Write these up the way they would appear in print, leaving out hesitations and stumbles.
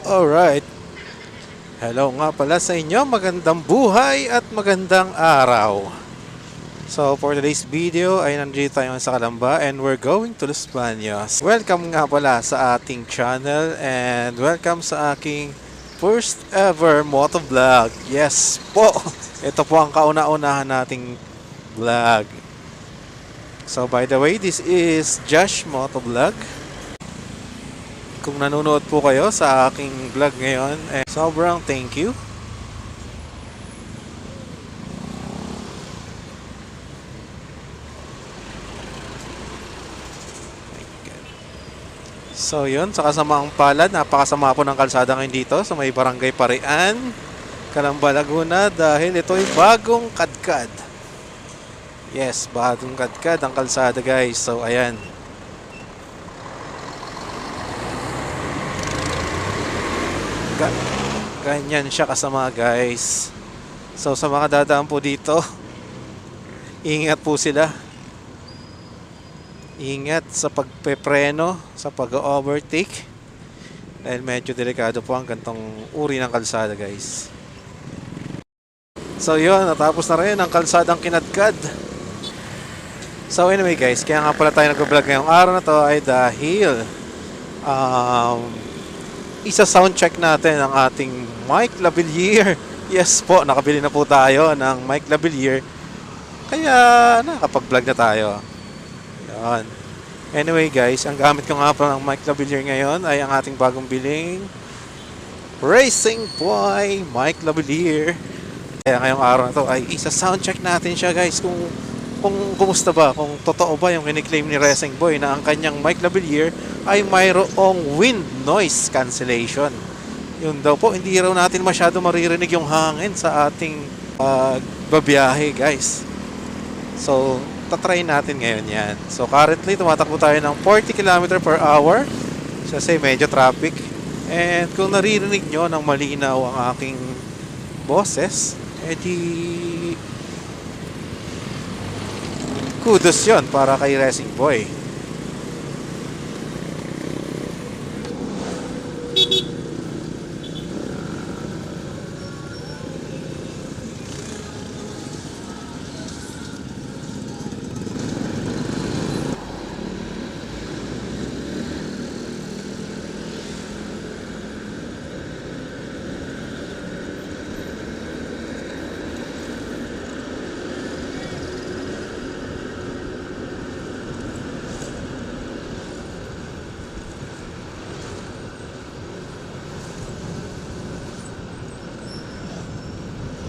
Alright, hello nga pala sa inyo, magandang buhay at magandang araw. So for today's video ay nandito tayo sa Calamba and we're going to Los Baños. Welcome nga pala sa ating channel and welcome sa aking first ever motovlog. Yes po, ito po ang kauna-unahan nating vlog. So by the way, this is Josh Motovlog. Kung nanonood po kayo sa aking vlog ngayon, sobrang thank you. So yun, sa kasamaang palad, napakasama po ng kalsada ngayon dito sa may Barangay Parian, Calamba, Laguna, dahil ito ay bagong kadkad. Yes, bagong kadkad ang kalsada, guys. So ayan. Ganyan siya kasama, guys. So sa mga dadaan po dito, ingat po sila. Ingat sa pagpepreno, sa pag-overtake. Dahil medyo delikado po ang gantong uri ng kalsada, guys. So yun, natapos na rin ang kalsadang kinadkad. So anyway, guys, kaya nga pala tayo nag-vlog ngayong araw na to ay dahil isa sound check natin ang ating mic lavalier. Yes po, nakabili na po tayo ng mic lavalier. Kaya nakapag-vlog na tayo. Yan. Anyway guys, ang gamit ko nga po ng mic lavalier ngayon ay ang ating bagong biling Racing Boy mic lavalier. Kaya ngayong araw na to ay isa sound check natin siya, guys, kung kumusta ba, kung totoo ba yung kiniklaim ni Racing Boy na ang kanyang mic lavalier ay mayroong wind noise cancellation. Yun daw po, hindi raw natin masyado maririnig yung hangin sa ating babiyahe, guys. So tatry natin ngayon yan. So currently tumatakbo tayo ng 40 km per hour kasi medyo traffic. And kung naririnig nyo ng malinaw ang aking boses, edi kudos yun para kay Racing Boy.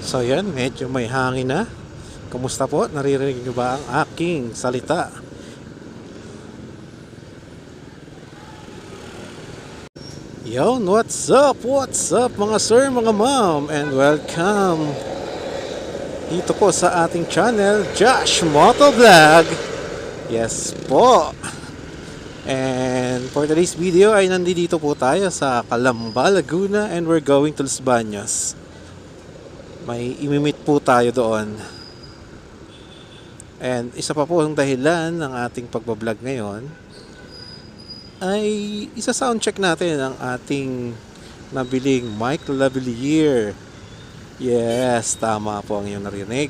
So yan, medyo may hangin na. Kumusta po? Naririnig nyo ba ang aking salita? Yo, what's up? What's up mga sir, mga ma'am? And welcome dito po sa ating channel, Josh Motovlog. Yes po. And for today's video ay nandito po tayo sa Calamba, Laguna, and we're going to Los Baños. May imimit po tayo doon. And isa pa po ang dahilan ng ating pagbablog ngayon ay isa sound check natin ang ating nabiling mic lavalier. Yes, tama po ang iyong narinig.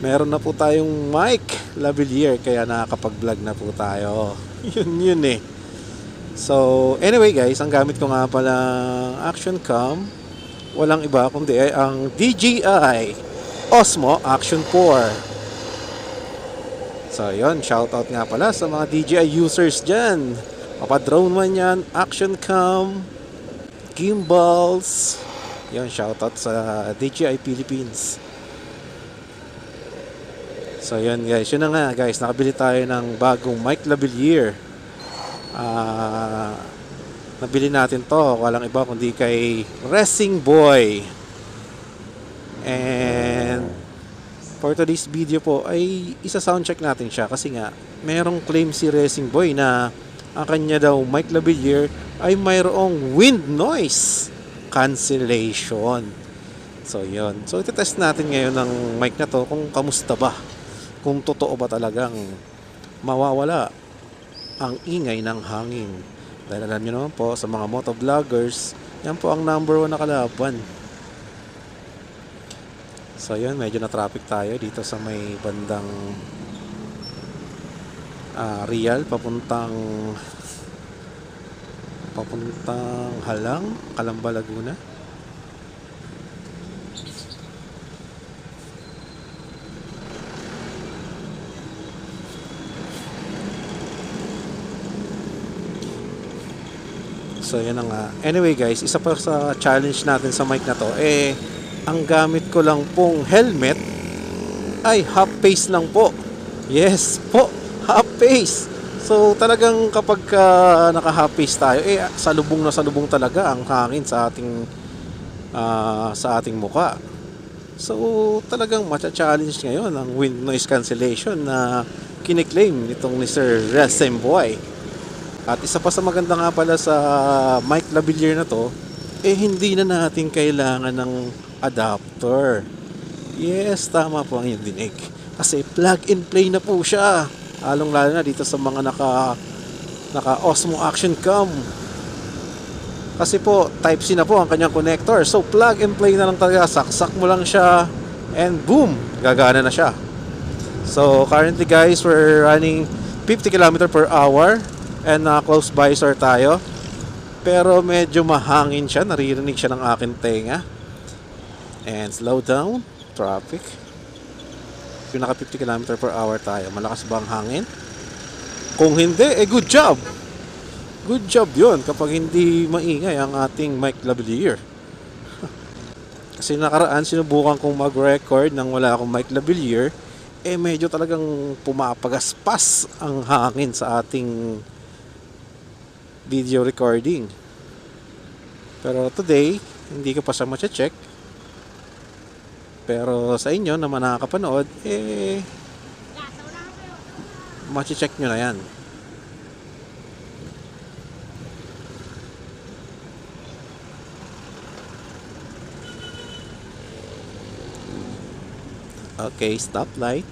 Meron na po tayong mic lavalier kaya nakakapag-vlog na po tayo. Yun eh. So anyway guys, ang gamit ko nga pala action cam, walang iba kundi ay ang DJI Osmo Action 4. So yun, shoutout nga pala sa mga DJI users dyan. Papadrone man yan, action cam, gimbals. Yun, shoutout sa DJI Philippines. So yun guys, yun na nga guys, nakabili tayo ng bagong mic lavalier. Nabili natin to, walang iba kundi kay Racing Boy. And for today's video po ay isa sound check natin siya kasi nga merong claim si Racing Boy na ang kanya daw mic lavalier ay mayroong wind noise cancellation. So yun, so itetest natin ngayon ng mic na to kung kamusta ba, kung totoo ba talagang mawawala ang ingay ng hangin. Dahil alam nyo naman po, sa mga motovloggers Yan po ang number 1 na kalaban. So yun, medyo na traffic tayo dito sa may bandang Real papuntang Halang, Calamba, Laguna. So yan na nga. Anyway guys, isa pa sa challenge natin sa mic na to, ang gamit ko lang pong helmet ay half face lang po. Yes po, half face. So talagang kapag naka half face tayo, salubong na salubong talaga ang hangin sa ating muka. So talagang matcha-challenge ngayon ang wind noise cancellation na kiniklaim nitong ni Sir Resemboy. At isa pa sa maganda nga pala sa Mike Lavalier na to, hindi na natin kailangan ng adapter. Yes, tama po ang iyong dinig. Kasi plug and play na po siya. Lalong lalo na dito sa mga naka Osmo Action Cam. Kasi po, Type-C na po ang kanyang connector. So plug and play na lang talaga. Saksak mo lang siya and boom, gagana na siya. So currently guys, we're running 50 km/h. And close visor tayo. Pero medyo mahangin siya. Naririnig siya ng aking tenga. And slow down. Traffic. Yung naka 50 km/h tayo. Malakas ba ang hangin? Kung hindi, good job. Good job yun kapag hindi maingay ang ating Mike Lavalier. Kasi nakaraan sinubukan kong mag-record nang wala akong Mike Lavalier. Medyo talagang pumapagaspas ang hangin sa ating video recording. Pero today, hindi ko pa siya ma-check. Pero sa inyo naman nakakapanood, ma-check nyo na yan. Okay, stoplight.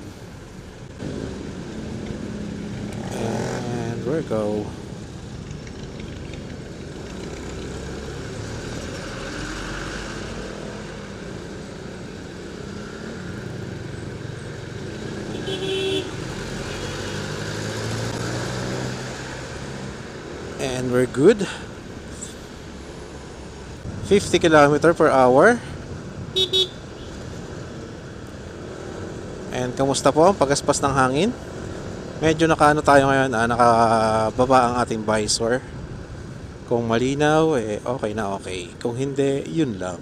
And we go. And we're good. 50 km/h. And kamusta po ang pagaspas ng hangin? Medyo nakaano tayo ngayon, nakababa ang ating visor. Kung malinaw, okay na okay. Kung hindi, yun lang.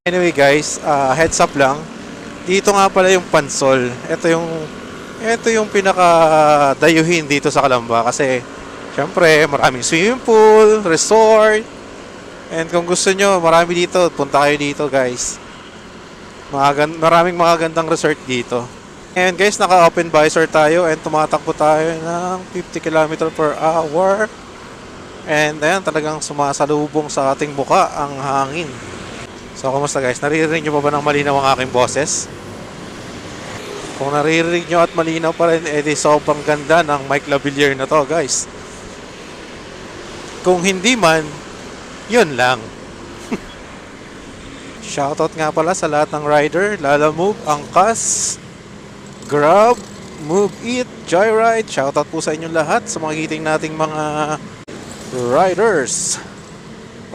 Anyway guys, heads up lang. Dito nga pala yung Pansol. Ito yung pinaka dayuhin dito sa Calamba kasi syempre maraming swimming pool, resort. And kung gusto nyo, marami dito, punta kayo dito guys. Maraming magagandang resort dito. And guys, naka-open visor tayo and tumatakbo tayo ng 50 km/h. And ayan, talagang sumasalubong sa ating buka ang hangin. So, kumusta guys? Naririnig nyo pa ba ng malinaw ang aking boses? Kung naririnig nyo at malinaw pa rin, di sobrang ganda ng Mike Lavalier na to guys. Kung hindi man, yun lang. Shoutout nga pala sa lahat ng rider, Lalamove, Angkas, Grab, Move It, Joyride. Shoutout po sa inyong lahat sa mga giting nating mga riders.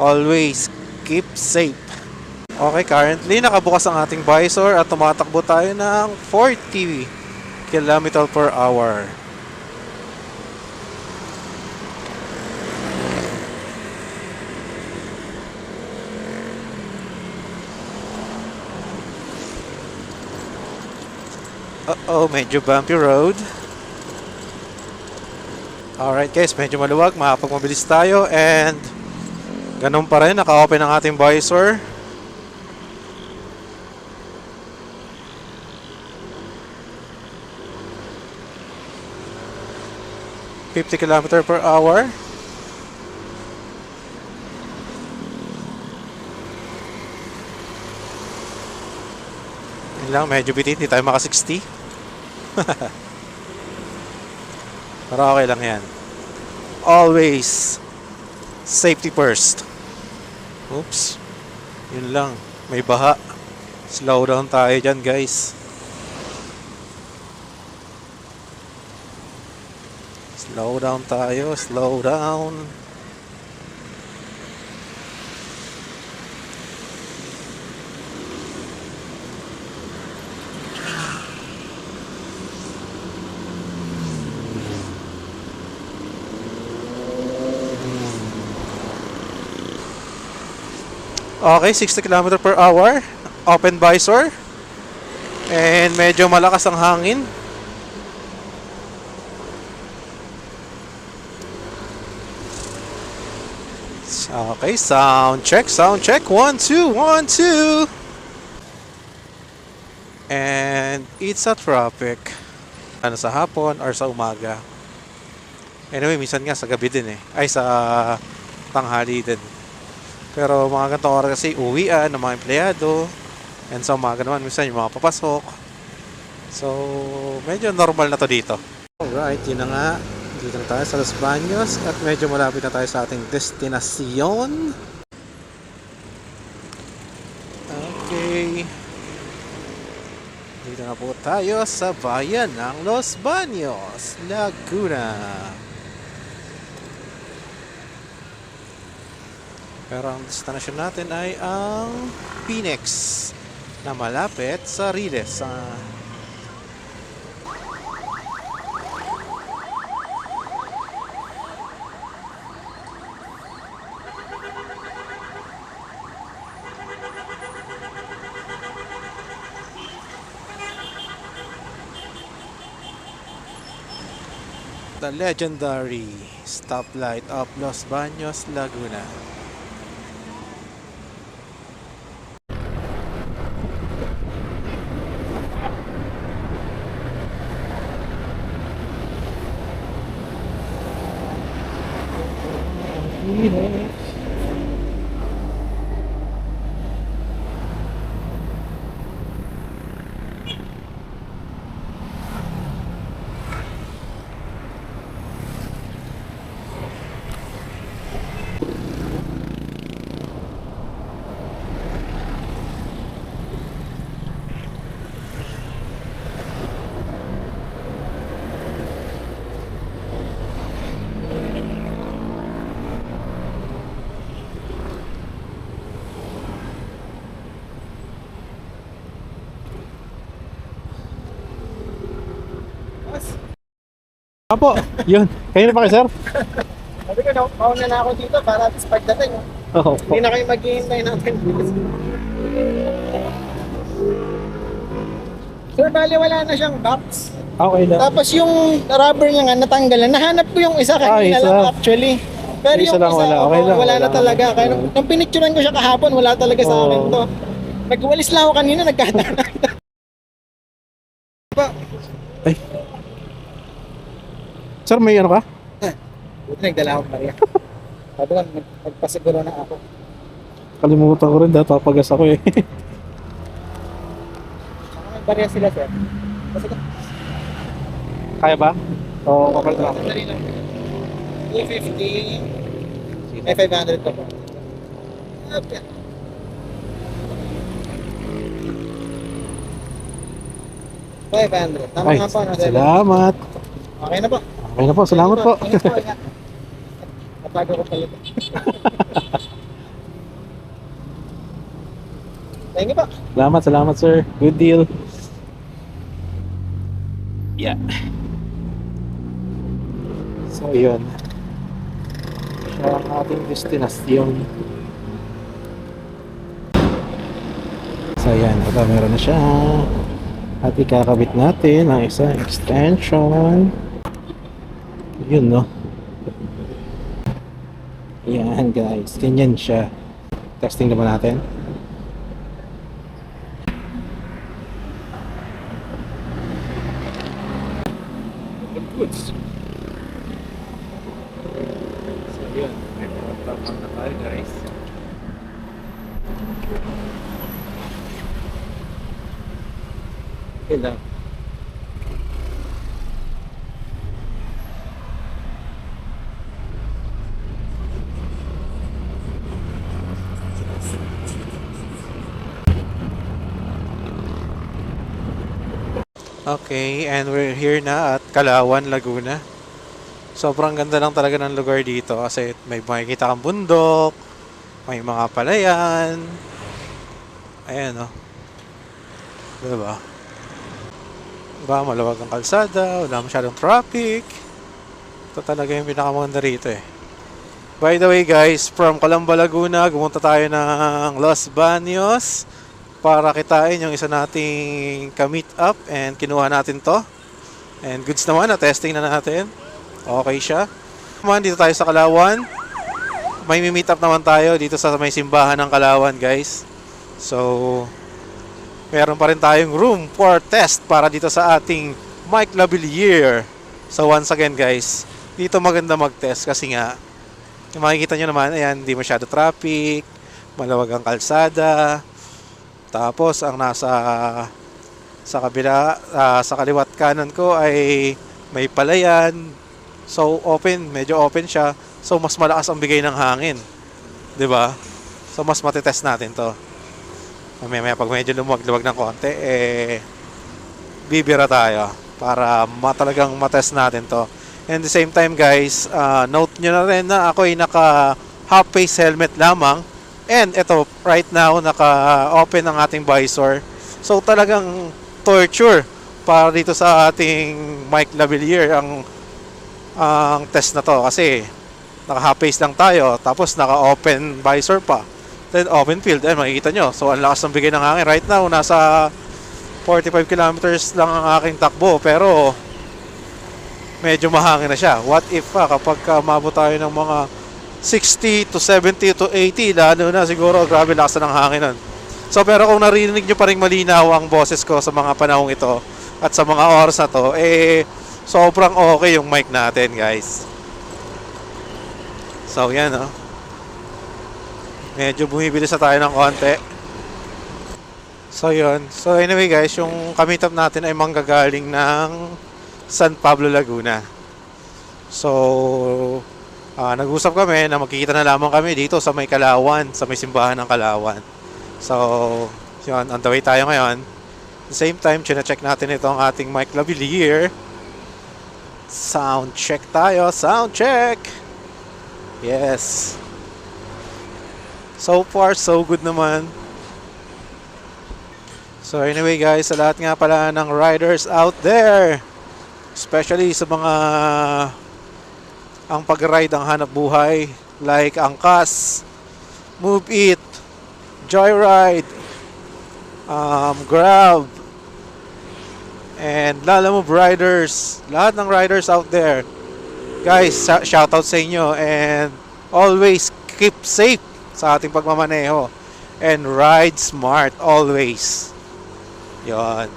Always keep safe. Okay, currently nakabukas ang ating visor at tumatakbo tayo ng 40 km/h. Medyo bumpy road. Alright guys, medyo maluwag, makapagmabilis tayo and ganun pa rin, naka-open ang ating visor. $50 km/h. Yun lang, medyo bitin, hindi tayo maka 60. Pero okay lang yan. Always safety first. Oops. Yun lang, may baha. Slow down tayo dyan, guys. Slow down tayo, slow down. Okay, 60 km per hour. Open visor. And medyo malakas ang hangin. Okay, sound check, sound check. 1, 2, 1, 2. And it's a traffic. Ano sa hapon or sa umaga. Anyway, minsan nga sa gabi din eh. Ay, sa tanghali din. Pero mga ganitong oras kasi uwian ng mga empleyado. And sa umaga naman, minsan yung mga papasok. So, medyo normal na to dito. Alright, yun na nga. Dito na tayo sa Los Baños. At medyo malapit na tayo sa ating destinasyon. Okay. Dito na po tayo sa bayan ng Los Baños, Laguna. Pero ang destination natin ay ang Phoenix na malapit sa Riles. The legendary stoplight of Los Baños, Laguna. Apo, yun. Kayo na pa kayo, sir? Sabi ko, mauna na ako dito para at least pagdating. Oo. Hindi na kayo maghihintay natin. Sir, bali wala na siyang box. Okay na. Tapos yung rubber niya nga natanggal na. Nahanap ko yung isa kanina isa. lang actually. Pero Isa yung lang, isa, wala. oo, Okay lang, wala wala na talaga. lang. Kaya nung pinicturean ko siya kahapon, wala talaga sa Oo. akin to. Nagwalis lang ako kanina, nagkatanan. Ay. Sir, may ano ka? Buti nagdala akong Maria. Sabi ko, magpasiguro na ako. Kalimutan ko rin, papagas ako eh. Saka may Maria sila, sir. Kasi Kaya ba? Oo, kapal na. 250. May 500 pa po. Okay. $500. Tama Ay, nga po. No, salamat. okay na po. Okay na po, salamat po. Ingat po, ingat. Napago ko pala ito. Thank you po. Salamat sir. Good deal. Yeah. So, yun. Siya ang ating destinasyon. So, yan. Ito, meron na siya. At ikakabit natin ang isang extension. Yun, no? Yan, guys. Ganyan siya. Testing naman natin. Goods. So, yun. May pagtapak na tayo, guys. Sila. Okay, and we're here na at Kalawan, Laguna. Sobrang ganda lang talaga ng lugar dito kasi may makikita kang bundok, may mga palayan. Ayan, oh. Diba? Diba, maluwag ang kalsada, wala masyadong traffic. Ito talaga yung pinakamaganda rito eh. By the way guys, from Calamba, Laguna, gumunta tayo ng Los Baños para kitain yung isa nating ka-meet up and kinuha natin to. And goods naman, na-testing na natin. Okay siya. Naman, dito tayo sa Kalawan. May meet up naman tayo dito sa may simbahan ng Kalawan guys. So, meron pa rin tayong room for test para dito sa ating Mike Lavalier. So once again guys, dito maganda mag-test kasi nga, yung makikita nyo naman, ayan, hindi masyado traffic, maluwag ang kalsada. Tapos ang nasa sa kabila, sa kaliwat kanan ko ay may palayan. So open, medyo open siya. So mas malakas ang bigay ng hangin. 'Di ba? So mas matitest natin 'to. Mamaya pag medyo lumuwag-luwag ng konti, bibira tayo para talagang matest natin 'to. And the same time guys, note nyo na rin na ako ay naka half face helmet lamang. And ito, right now, naka-open ang ating visor. So, talagang torture para dito sa ating Mike Lavalier ang test na to. Kasi, naka-half face lang tayo, tapos naka-open visor pa. Then, open field. Ayan, makikita nyo. So, ang lakas ng bigay ng hangin. Right now, nasa 45 kilometers lang ang aking takbo. Pero, medyo mahangin na siya. What if kapag mabot tayo ng mga 60 to 70 to 80, lalo na siguro grabe lakas ng hangin nun. So pero kung narinig nyo pa rin malinaw ang boses ko sa mga panahong ito at sa mga oras na to, sobrang okay yung mic natin guys. So yan medyo bumibilis na tayo ng konti. So yun. So anyway guys, yung ka-meet up natin ay manggagaling ng San Pablo, Laguna. So nag-usap kami na magkikita na lamang kami dito sa may Kalawan, sa may simbahan ng Kalawan. So, yun, on the way tayo ngayon. At the same time, chine-check natin itong ating Mike Lavalier. Sound check tayo, sound check! Yes. So far, so good naman. So anyway guys, sa lahat nga pala ng riders out there, especially sa mga ang pag-ride ang hanap buhay, like Angkas, Move It, Joyride, Grab, and Lalamove riders, lahat ng riders out there, guys, shoutout sa inyo and always keep safe sa ating pagmamaneho and ride smart always. Yon.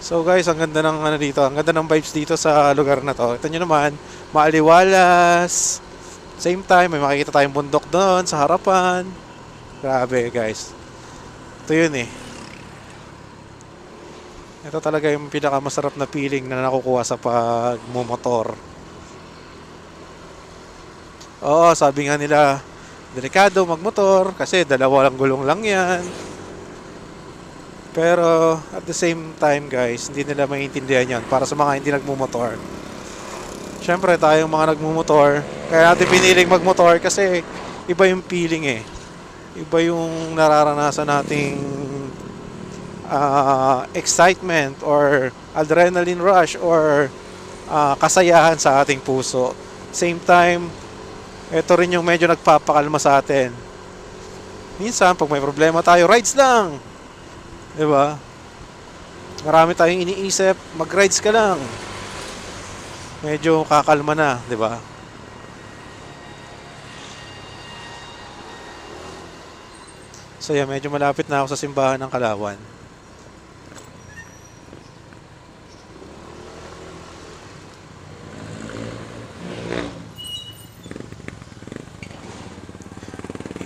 So guys, ang ganda ng dito, ang ganda ng vibes dito sa lugar na to. Ito nyo naman, maaliwalas. Same time, may makikita tayong bundok doon sa harapan. Grabe guys. Ito yun Ito talaga yung pinakamasarap na feeling na nakukuha sa pagmumotor. Oo, sabi nga nila, delikado magmotor kasi dalawa lang gulong lang yan. Pero at the same time guys, hindi nila maintindihan yan para sa mga hindi nagmumotor. Siyempre tayong mga nagmumotor, kaya natin piniling magmotor kasi iba yung feeling Iba yung nararanasan nating excitement or adrenaline rush or kasayahan sa ating puso. Same time, ito rin yung medyo nagpapakalma sa atin. Minsan pag may problema tayo, rides lang. Diba? Marami tayong iniisip, mag-rides ka lang. Medyo kakalma na, diba? So yeah, medyo malapit na ako sa simbahan ng Kalawan.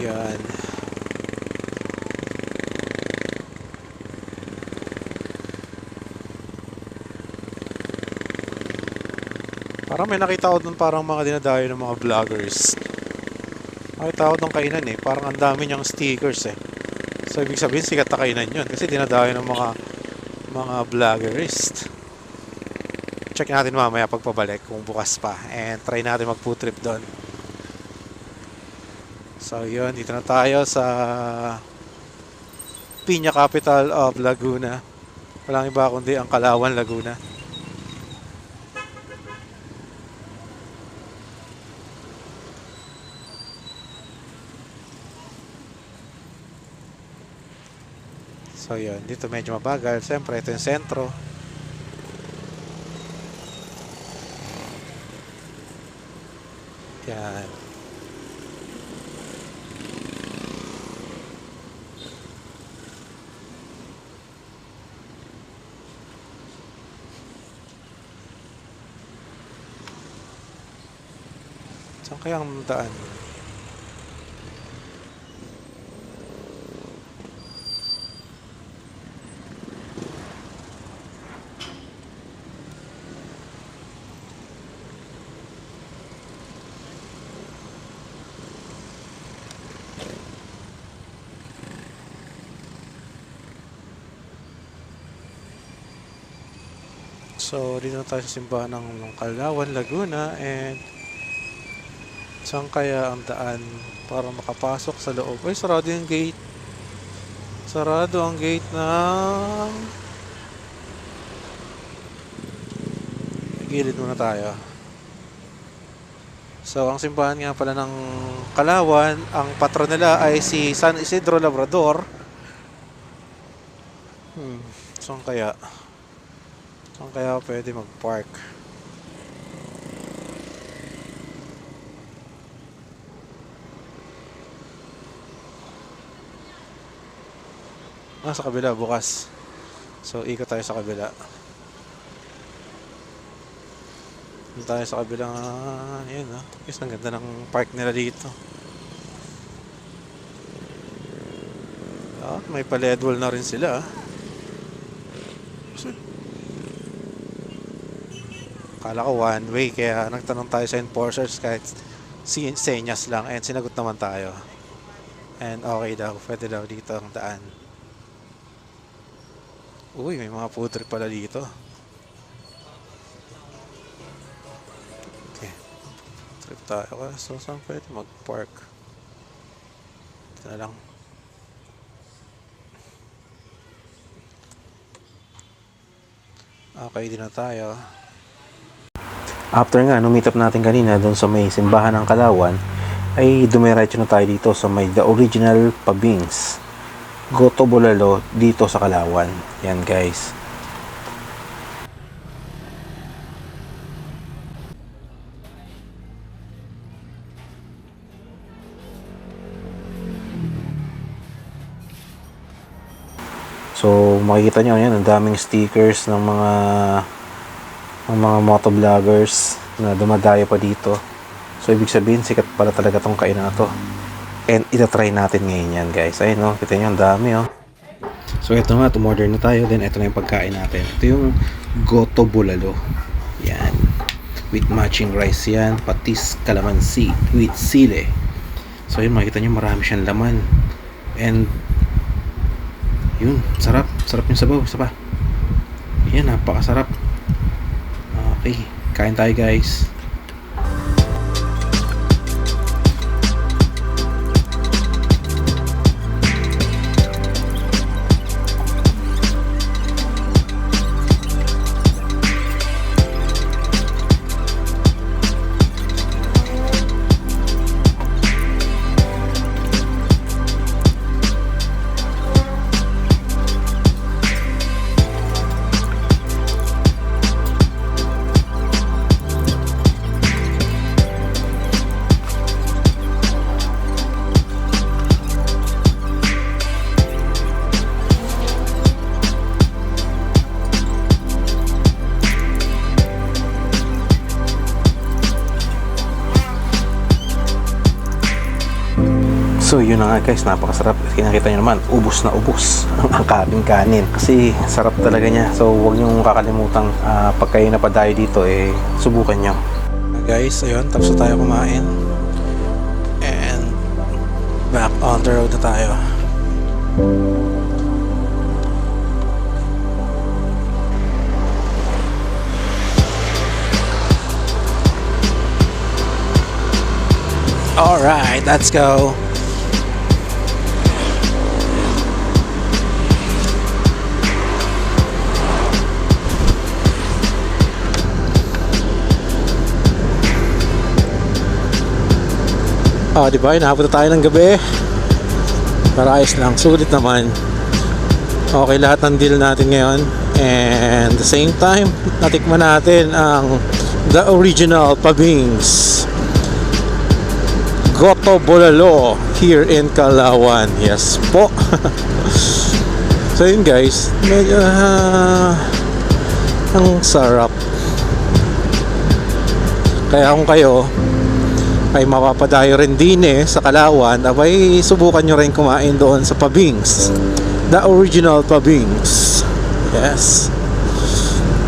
Yan. Parang may nakita ko dun parang mga dinadayo ng mga vloggers. Nakita ko dun kainan eh. Parang ang dami niyang stickers eh. So ibig sabihin sikat na kainan yun. Kasi dinadayo ng mga vloggers. Check natin mamaya pagpabalik kung bukas pa. And try natin mag food trip doon. So yun, dito na tayo sa Piña Capital of Laguna. Walang iba kundi ang Kalawan, Laguna. So yun, dito medyo mabagal. Siyempre, ito yung sentro. Yan. Saan kaya ang daan? So, dito na tayo sa simbahan ng Kalawan, Laguna. And saan kaya ang daan para makapasok sa loob? Ay, sarado yung gate. Sarado ang gate ng... Gilid muna tayo. So, ang simbahan nga pala ng Kalawan, ang patron nila ay si San Isidro Labrador. Saan kaya? Saan kaya pwede mag-park? Sa kabila, bukas. So, ikot tayo sa kabila. Ikot tayo sa kabila. Ayan, Guys, ang ganda ng park nila dito. May pa-LED wall na rin sila. Kala ko one way, kaya nagtanong tayo sa enforcers kahit senyas lang, and sinagot naman tayo. And okay daw, pwede daw dito ang daan. Uy, may mga food trip pala dito. Okay, trip tayo. So, saan pwede mag-park? Ito na lang. Okay, din na tayo. After nga, meet up natin kanina doon sa may simbahan ng Kalawan, ay dumiretso na tayo dito sa may The Original Pabings Goto Bulalo dito sa Kalawan. Yan guys. So makikita nyo yan, ang daming stickers ng mga motovloggers na dumadayo pa dito. So ibig sabihin sikat pala talaga tong kainan na to. And itatry natin ngayon yan guys. Ayun kita nyo, ang dami So ito nga, tumorder na tayo. Then ito na yung pagkain natin. Ito yung Goto Bulalo. Yan. With matching rice yan. Patis calamansi with sile. So yun, makikita nyo marami siyang laman. And yun, sarap. Sarap yung sabaw. Isa pa. Yan, napakasarap. Okay, kain tayo guys. So yun na nga guys, napakasarap. Kinakita nyo naman, ubos na ubos ang kaming kanin. Kasi sarap talaga niya. So huwag nyo kakalimutan pag kayo napadayo dito, subukan nyo. Guys, ayun, tapos na tayo kumain. And back on the road na tayo. Alright, let's go. Oh, di ba? Inaabot na tayo ng gabi. Para ayos lang. Sulit naman. Okay lahat ng deal natin ngayon. And the same time, natikman natin ang the original Pabings Goto Bolalo here in Calauan. Yes po. So yun guys, medyo ang sarap. Kaya kung kayo ay mapapadayo rin din sa Calauan, abay subukan nyo rin kumain doon sa Pabings, the original Pabings. Yes.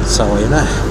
So yun na.